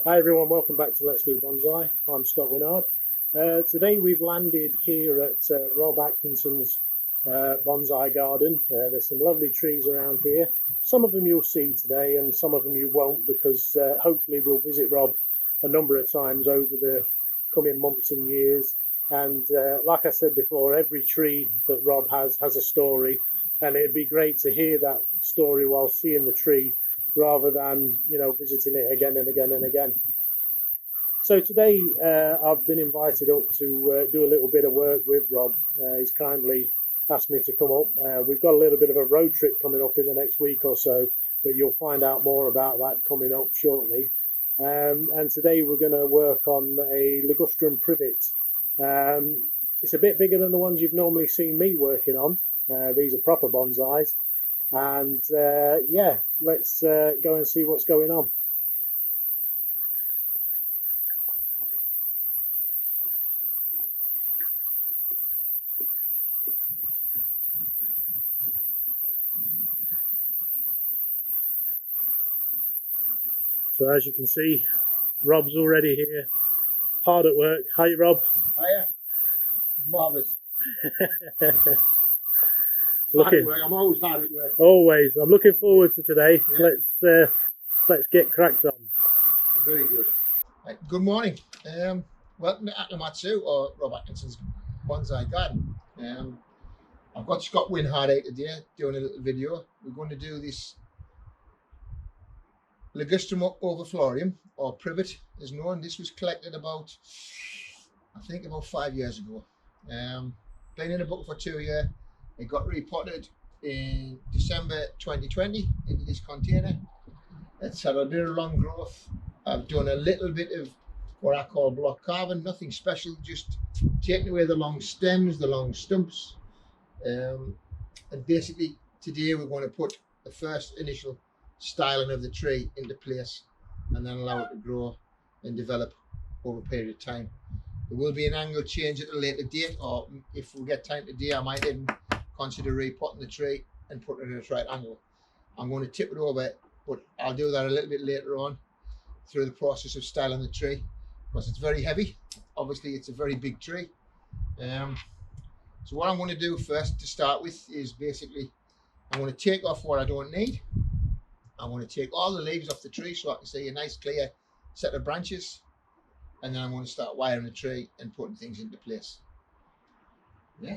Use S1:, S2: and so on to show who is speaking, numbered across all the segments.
S1: Hi everyone, welcome back to Let's Do Bonsai. I'm Scott Winard. Today we've landed here at Rob Atkinson's bonsai garden. There's some lovely trees around here. Some of them you'll see today and some of them you won't, because hopefully we'll visit Rob a number of times over the coming months and years. And like I said before, every tree that Rob has a story, and it'd be great to hear that story while seeing the tree, rather than, you know, visiting it again and again and again. So today I've been invited up to do a little bit of work with Rob. He's kindly asked me to come up. We've got a little bit of a road trip coming up in the next week or so, but you'll find out more about that coming up shortly. And today we're going to work on a Ligustrum Privet. It's a bit bigger than the ones you've normally seen me working on. These are proper bonsais. And yeah, let's go and see what's going on. So as you can see, Rob's already here, hard at work. Hi Rob.
S2: Hiya. Marvellous. I'm always hard at work.
S1: Always. I'm looking forward to today. Yeah. Let's get cracked on.
S2: Very good. Right, good morning. Welcome to Akamatsu, or Rob Atkinson's bonsai garden. I've got Scott Winard out today doing a little video. We're going to do this Ligustrum Ovalifolium, or Privet is known. This was collected about 5 years ago. Been in a book for 2 years. It got repotted in December 2020 into this container. It's had a bit of long growth. I've done a little bit of what I call block carving, nothing special, just taking away the long stems, the long stumps. And basically today we're going to put the first initial styling of the tree into place and then allow it to grow and develop over a period of time. There will be an angle change at a later date, or if we get time today, I might even consider repotting the tree and putting it at a right angle. I'm going to tip it over, but I'll do that a little bit later on through the process of styling the tree, because it's very heavy. Obviously it's a very big tree. So what I'm going to do first to start with is basically I'm going to take off what I don't need. I'm going to take all the leaves off the tree so I can see a nice clear set of branches, and then I'm going to start wiring the tree and putting things into place. Yeah.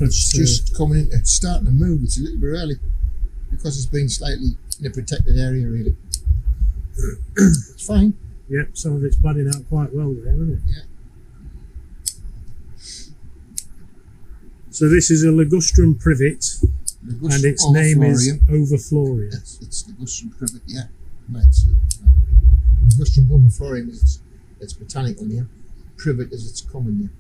S2: It's just coming in, it's starting to move. It's a little bit early because it's been slightly in a protected area, really. It's fine.
S1: Yep, some of it's budding out quite well there, isn't it?
S2: Yeah.
S1: So this is a Ligustrum Privet, and its name is Ovalifolium.
S2: It's Ligustrum Privet, yeah. Ligustrum Ovalifolium is its botanical name. Privet is its common name.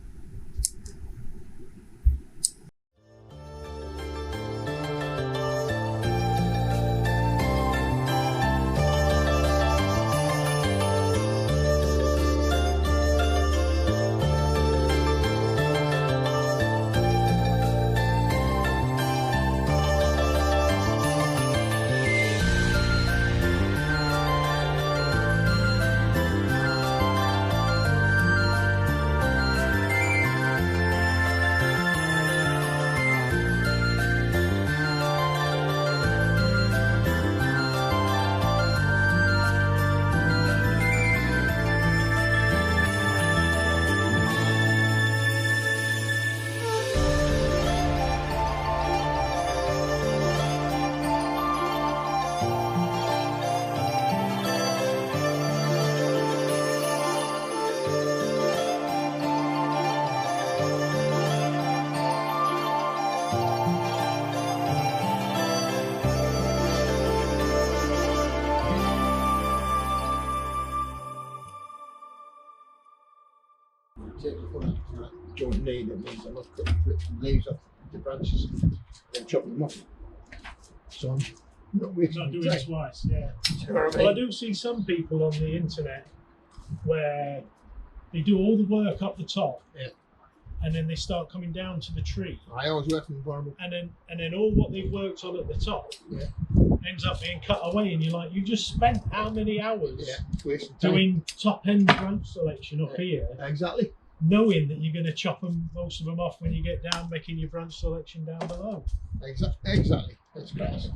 S2: Take the foot out. Don't need it, means I'm not cutting leaves off the branches and then chopping them off. So I'm not wasting
S1: Not doing
S2: time.
S1: it twice, yeah.
S2: Do you know what I
S1: Well, I
S2: mean?
S1: do see some people on the internet where they do all the work up the top,
S2: Yeah.
S1: and then they start coming down to the tree,
S2: I always work from the bottom.
S1: and then all what they've worked on at the top
S2: Yeah.
S1: ends up being cut away, and you're like, you just spent how many hours
S2: Yeah, wasting time.
S1: doing top end branch selection up here,
S2: Exactly.
S1: knowing that you're going to chop most of them off when you get down, making your branch selection down below.
S2: Exactly. That's class.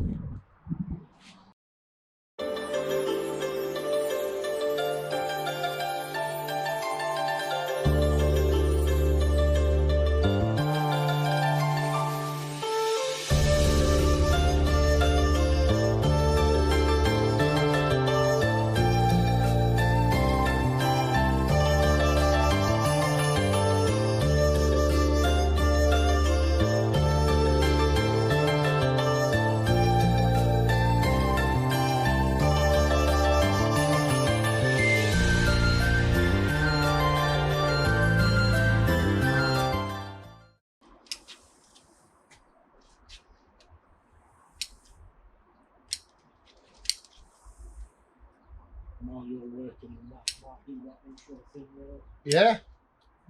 S1: While you're working on that, might do that intro thing there.
S2: Yeah,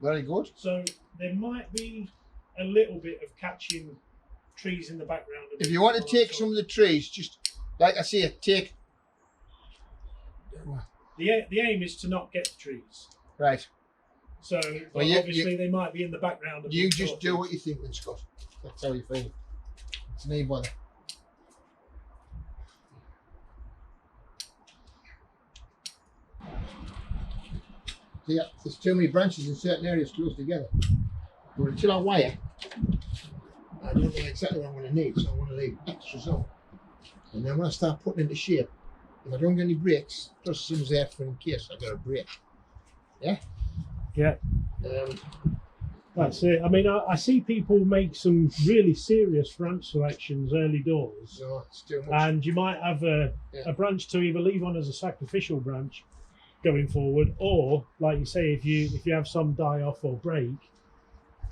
S2: very good.
S1: So there might be a little bit of catching trees in the background.
S2: If you want to take some of the trees, just like I say, take.
S1: The aim is to not get the trees.
S2: Right.
S1: So
S2: Well,
S1: obviously they might be in the background.
S2: You just do what you think, then, Scott. That's how you feel. It's no bother. See, there's too many branches in certain areas close together. But until I wire, I don't know exactly what I'm going to need, so I want to leave extra zone. And then when I start putting into shape, if I don't get any breaks, plus someone's there for in case I got a break. Yeah?
S1: Yeah.
S2: Um,
S1: That's it. I mean, I see people make some really serious branch selections early doors,
S2: so it's too much.
S1: and you might have a branch to either leave on as a sacrificial branch going forward, or like you say, if you have some die off or break,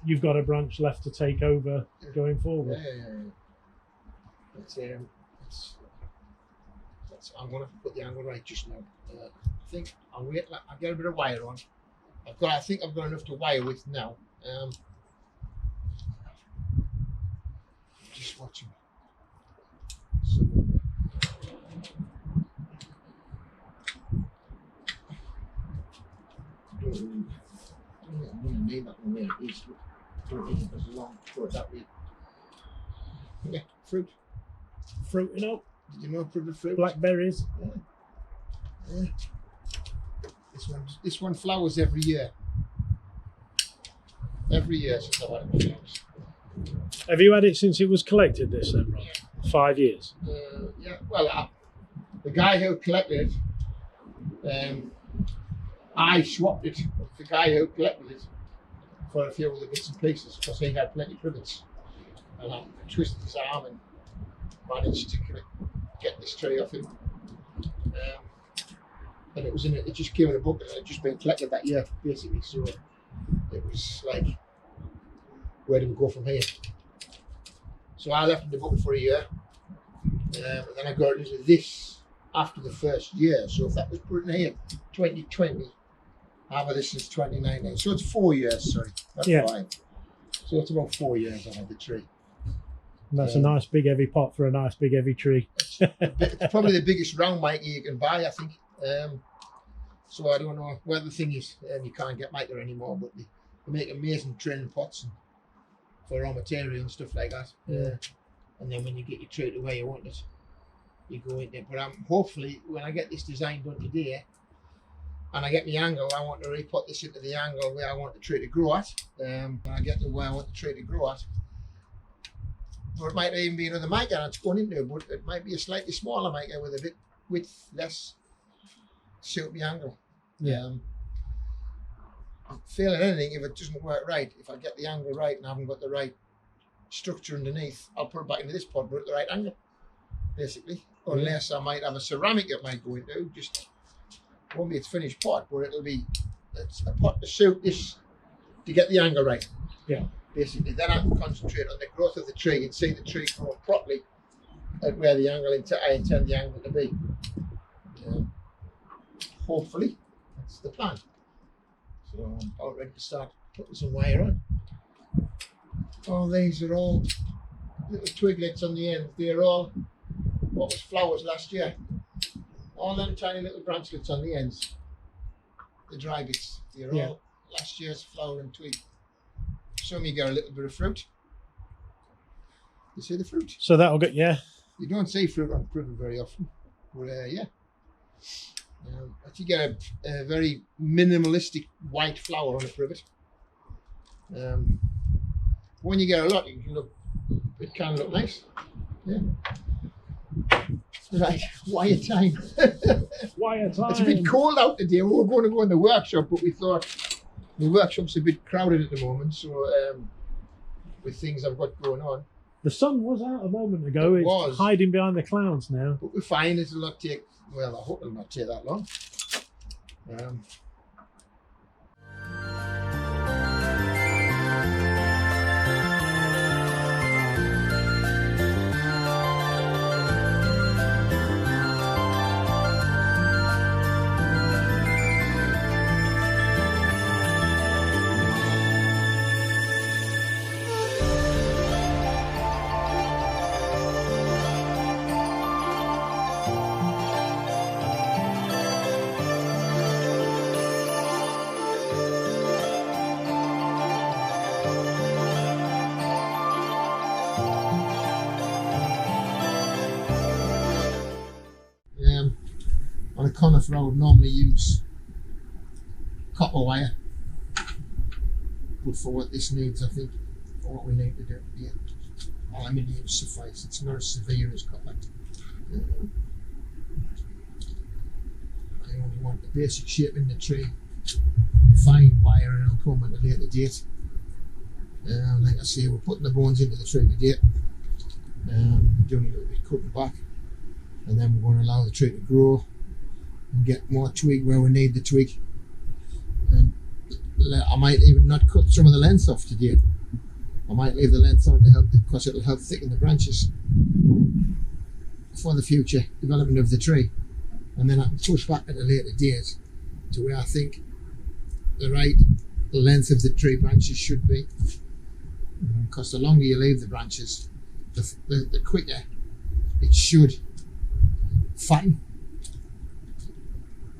S1: you've got a branch left to take over going forward.
S2: Yeah. I'm going to put the angle right just now. I think I'll wait. I'll get a bit of wire on. I think I've got enough to wire with now. Just watching. I'm going to name that one where it is. Don't need it as long. Put it that way. Yeah, fruit.
S1: Fruiting up,
S2: Did you know fruit?
S1: blackberries.
S2: Yeah. This one flowers every year. Every year since I've had it.
S1: Have you had it since it was collected this then, Rob?
S2: Yeah.
S1: 5 years.
S2: Yeah. Well, the guy who collected it, I swapped it with the guy who collected it for a few of the bits and pieces because he had plenty of privets, and I twisted his arm and managed to get this tree off him. And it was in it. It just came in a bucket and it just been collected that year, basically. So it was like, where do we go from here? So I left in the bucket for a year, and then I got into this after the first year. So if that was put in here, 2020, I've had this since 2019. So it's 4 years. Sorry, not 5. So it's about 4 years I've had the tree.
S1: And that's a nice big heavy pot for a nice big heavy tree.
S2: It's probably the biggest round mica you can buy, I think. So I don't know where the thing is. You can't get mica anymore, but they make amazing training pots for raw material and stuff like that. And then when you get your tree to where you want it, you go in there. But hopefully, when I get this design done today, and I get the angle, I want to repot this into the angle where I want the tree to grow at. When I get to where I want the tree to grow at. Or it might even be another mica that's going into it, but it might be a slightly smaller mica with a bit width less, suit the angle. I'm feeling anything if it doesn't work right. If I get the angle right and I haven't got the right structure underneath, I'll put it back into this pot, but at the right angle, basically. Unless I might have a ceramic it might go into, just won't be its finished pot, but it's a pot to suit this to get the angle right.
S1: Yeah.
S2: Basically, then I can concentrate on the growth of the tree and see the tree grow properly at where the angle I intend the angle to be. Hopefully, that's the plan. So I'm about ready to start putting some wire on. Oh, these are all little twiglets on the end. They're all what was flowers last year. All them tiny little branchlets on the ends. The dry bits. They're all last year's flower and twig. Some you get a little bit of fruit. You see the fruit?
S1: So that'll get, yeah.
S2: You don't see fruit on privet very often. But yeah. But you get a very minimalistic white flower on a privet. When you get a lot, it can look nice. Yeah. Right, wire time.
S1: Wire time.
S2: It's a bit cold out today. We were going to go in the workshop, but we thought the workshop's a bit crowded at the moment. So with things I've got going on.
S1: The sun was out a moment ago. It's hiding behind the clouds now.
S2: But we're fine. It'll not take, well, I hope it'll not take that long. On a conifer, I would normally use copper wire, but for what this needs, I think, for what we need to do, yeah, aluminium suffice. It's not as severe as copper. I only want the basic shape in the tree. Fine wire, and it'll come at a later date. Like I say, we're putting the bones into the tree today. Doing a little bit cutting back, and then we're going to allow the tree to grow and get more twig where we need the twig. And I might even not cut some of the length off today. I might leave the length on to help, because it'll help thicken the branches for the future development of the tree. And then I can push back at a later date to where I think the right length of the tree branches should be. Because the longer you leave the branches, the quicker it should fatten,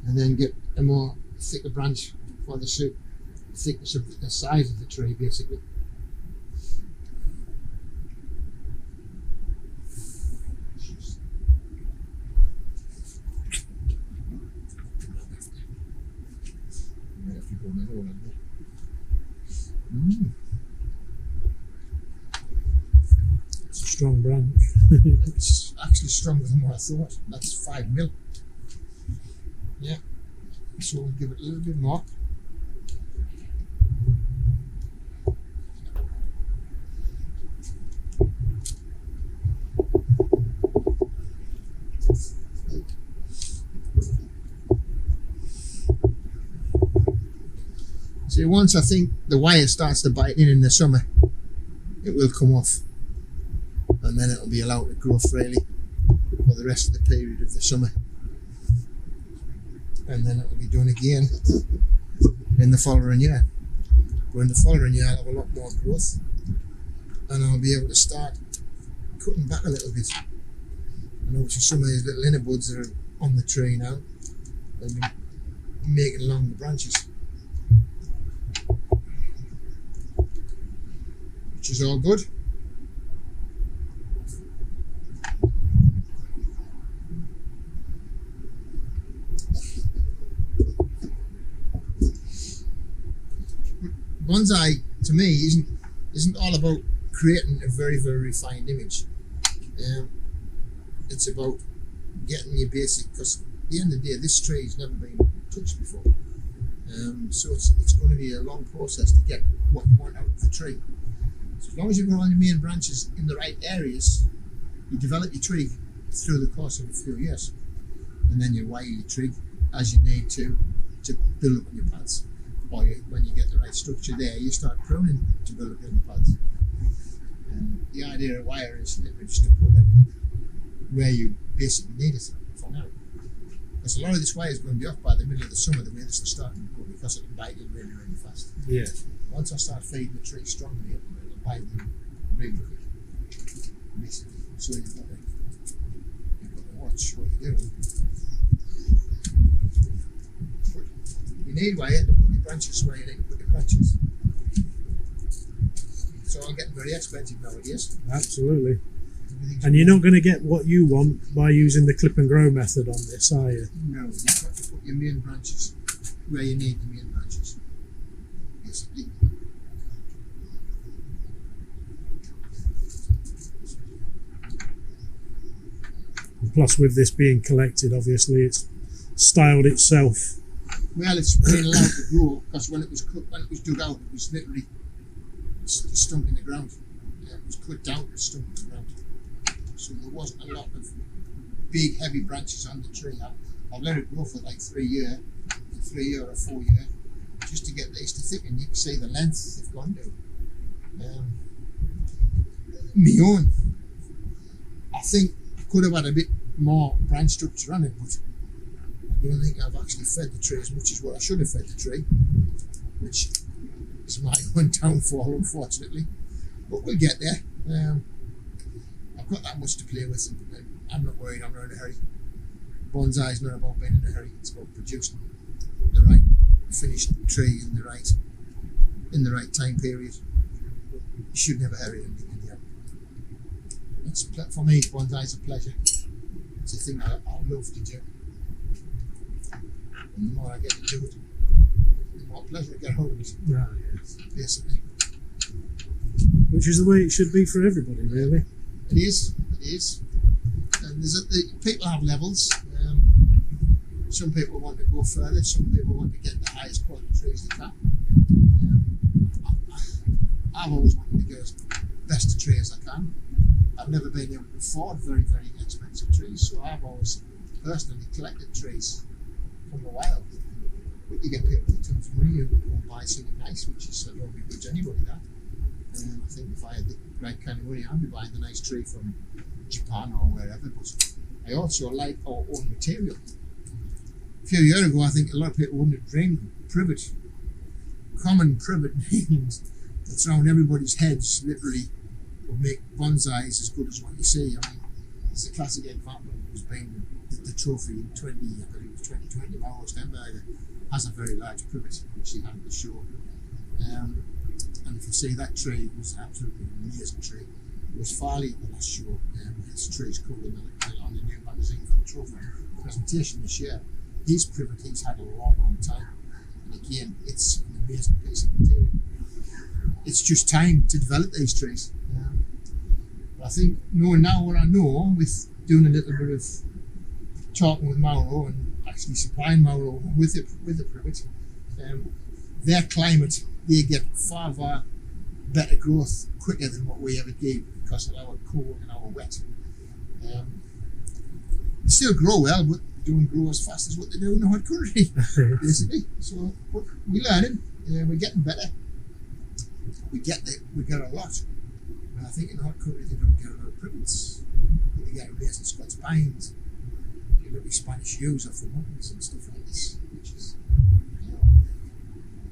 S2: and then get a more thicker branch for the thickness of the size of the tree, basically.
S1: It's a strong branch.
S2: It's actually stronger than what I thought. That's 5 mil. Yeah, so we'll give it a little bit more. See, once I think the wire starts to bite in the summer, it will come off, and then it'll be allowed to grow freely for the rest of the period of the summer. And then it'll be done again in the following year. But in the following year, I'll have a lot more growth, and I'll be able to start cutting back a little bit. I know some of these little inner buds that are on the tree now, they'll be making longer branches, which is all good. Bonsai, to me, isn't all about creating a very, very refined image. It's about getting your basic, because at the end of the day, this tree has never been touched before. So it's going to be a long process to get what you want out of the tree. So as long as you've got all your main branches in the right areas, you develop your tree through the course of a few years, and then you wire your tree as you need to build up your pads. or when you get the right structure there, you start pruning to build up in the pods. And the idea of wire is literally just to put everything where you basically need it for now. Because a lot of this wire is going to be off by the middle of the summer, the way this is starting to grow, because it'll bite in really, really fast.
S1: Yeah.
S2: Once I start feeding the tree strongly, it'll bite in really quick. Basically. So you've got to watch what you're doing. You need wire to put your branches where you need to put your branches. It's all getting very expensive nowadays.
S1: Absolutely. And you're not going to get what you want by using the clip and grow method on this, are you?
S2: No, you've got to put your main branches where you need the main branches. Basically.
S1: And plus, with this being collected, obviously it's styled itself.
S2: Well, it's been allowed to grow because when it was dug out, it was literally stunk in the ground. It was cut down, it stunk in the ground. So there wasn't a lot of big, heavy branches on the tree. I've let it grow for like 3 years or 4 years, just to get these to thicken. You can see the length they've gone to. My own, I think I could have had a bit more branch structure on it, but I don't think I've actually fed the tree as much as what I should have fed the tree, which is my own downfall, unfortunately. But we'll get there. I've got that much to play with, and I'm not worried. I'm not in a hurry. Bonsai is not about being in a hurry. It's about producing the right finished tree in the right time period. You should never hurry anything in the end. It's, for me, bonsai is a pleasure. It's a thing I love to do. And the more I get to do it, the more pleasure I get out of it.
S1: Right, yes.
S2: Basically.
S1: Which is the way it should be for everybody, really.
S2: It is. And people have levels. Some people want to go further, some people want to get the highest quality trees they can. I've always wanted to get as best a tree as I can. I've never been able to afford very, very expensive trees, so I've always personally collected trees from the wild. But you get paid with tons of money, you go and buy something nice, which is not really good to anybody, that. I think if I had the right kind of money, I'd be buying the nice tree from Japan or wherever. But I also like our own material. A few years ago, I think a lot of people wouldn't have dreamed privet. Common privet means that's around everybody's heads, literally, will make bonsais as good as what you see. I mean, it's a classic example. It was being the trophy in 2020, Mauro Stenberger has a very large privet, which he had at the show. And if you see that tree, it was absolutely an amazing tree. It was Farley at the last show. His tree's covered on the new magazine for the trophy presentation this year. His privet he's had a long, long time. And again, it's an amazing piece of material. It's just time to develop these trees. But I think knowing now what I know, with doing a little bit of talking with Mauro and actually supplying Mauro with the privet, their climate, they get far better growth quicker than what we ever gave because of our cold and our wet. They still grow well, but they don't grow as fast as what they do in the hot country, basically. So we're learning, we're getting better. We get a lot. And I think in the hot country they don't get a lot of privets. They get amazing Scots pines, little Spanish yews off the mountains and stuff like this, which is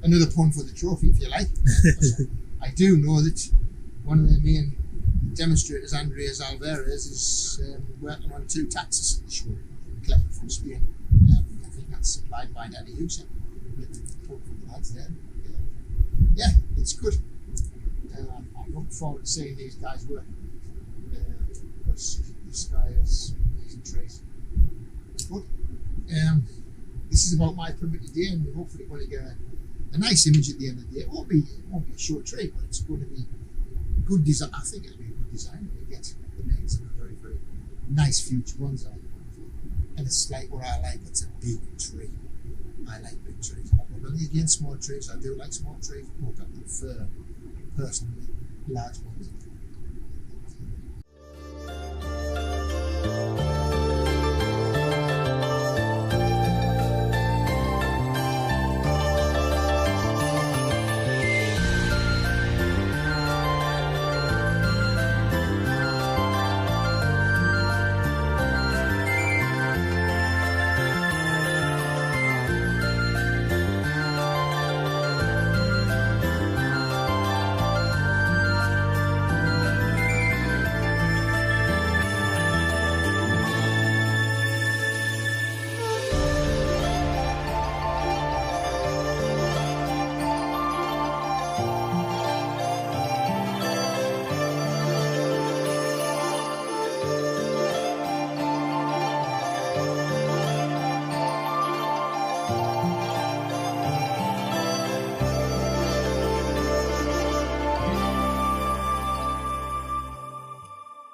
S2: another pun for the trophy, if you like. I do know that one of the main demonstrators, Andreas Alvarez, is working on 2 taxes at the show, collected from Spain. I think that's supplied by Daddy Hughes. Pun for the lads there. Yeah, it's good. I'm looking forward to seeing these guys work because this guy has amazing trees. But this is about my privet today, and we're hopefully going to get a nice image at the end of the day. It won't be a short tree, but it's going to be good design. I think it'll be a good design. It'll get the names of a very, very nice future bonsai. And it's like what I like. It's a big tree. I like big trees. I'm not really against small trees. I do like small trees, but I prefer personally large ones.